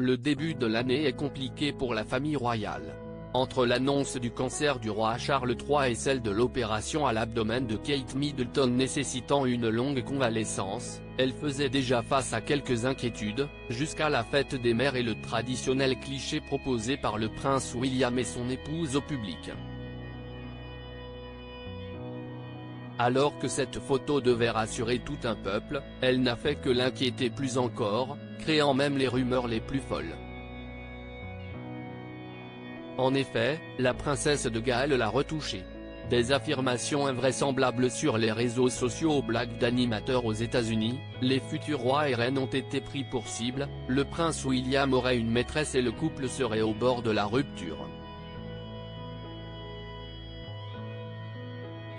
le début de l'année est compliqué pour la famille royale. Entre l'annonce du cancer du roi Charles III et celle de l'opération à l'abdomen de Kate Middleton nécessitant une longue convalescence, elle faisait déjà face à quelques inquiétudes, jusqu'à la fête des mères et le traditionnel cliché proposé par le prince William et son épouse au public. Alors que cette photo devait rassurer tout un peuple, elle n'a fait que l'inquiéter plus encore, créant même les rumeurs les plus folles. En effet, la princesse de Galles l'a retouchée. Des affirmations invraisemblables sur les réseaux sociaux aux blagues d'animateurs aux États-Unis, les futurs rois et reines ont été pris pour cible, le prince William aurait une maîtresse et le couple serait au bord de la rupture.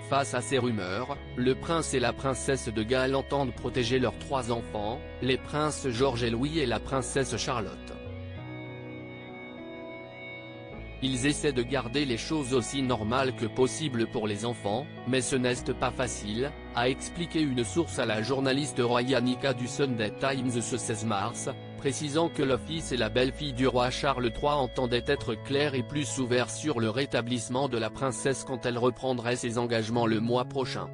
Face à ces rumeurs, le prince et la princesse de Galles entendent protéger leurs 3 enfants, les princes George et Louis et la princesse Charlotte. Ils essaient de garder les choses aussi normales que possible pour les enfants, mais ce n'est pas facile, a expliqué une source à la journaliste Royanika du Sunday Times ce 16 mars, précisant que le fils et la belle-fille du roi Charles III entendaient être clairs et plus ouverts sur le rétablissement de la princesse quand elle reprendrait ses engagements le mois prochain.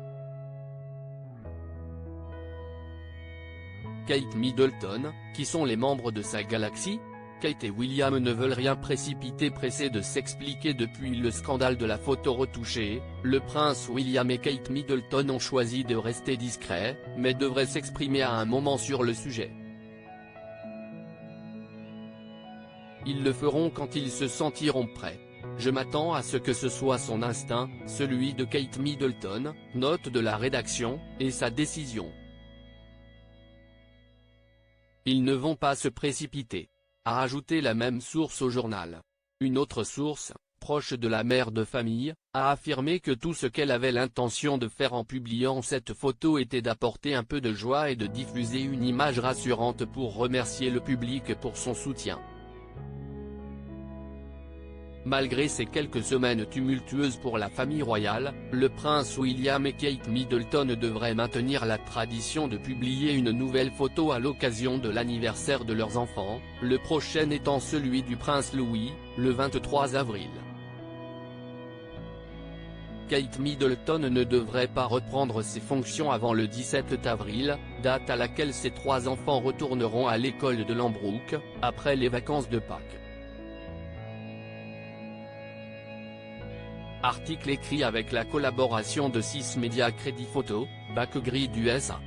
Kate Middleton, qui sont les membres de sa galaxie? Kate et William ne veulent rien précipiter, pressés de s'expliquer depuis le scandale de la photo retouchée. Le prince William et Kate Middleton ont choisi de rester discrets, mais devraient s'exprimer à un moment sur le sujet. Ils le feront quand ils se sentiront prêts. Je m'attends à ce que ce soit son instinct, celui de Kate Middleton, note de la rédaction, et sa décision. Ils ne vont pas se précipiter, a ajouté la même source au journal. Une autre source, proche de la mère de famille, a affirmé que tout ce qu'elle avait l'intention de faire en publiant cette photo était d'apporter un peu de joie et de diffuser une image rassurante pour remercier le public pour son soutien. Malgré ces quelques semaines tumultueuses pour la famille royale, le prince William et Kate Middleton devraient maintenir la tradition de publier une nouvelle photo à l'occasion de l'anniversaire de leurs enfants, le prochain étant celui du prince Louis, le 23 avril. Kate Middleton ne devrait pas reprendre ses fonctions avant le 17 avril, date à laquelle ses 3 enfants retourneront à l'école de Lambrook, après les vacances de Pâques. Article écrit avec la collaboration de 6 médias Crédit Photo, Backgrid USA.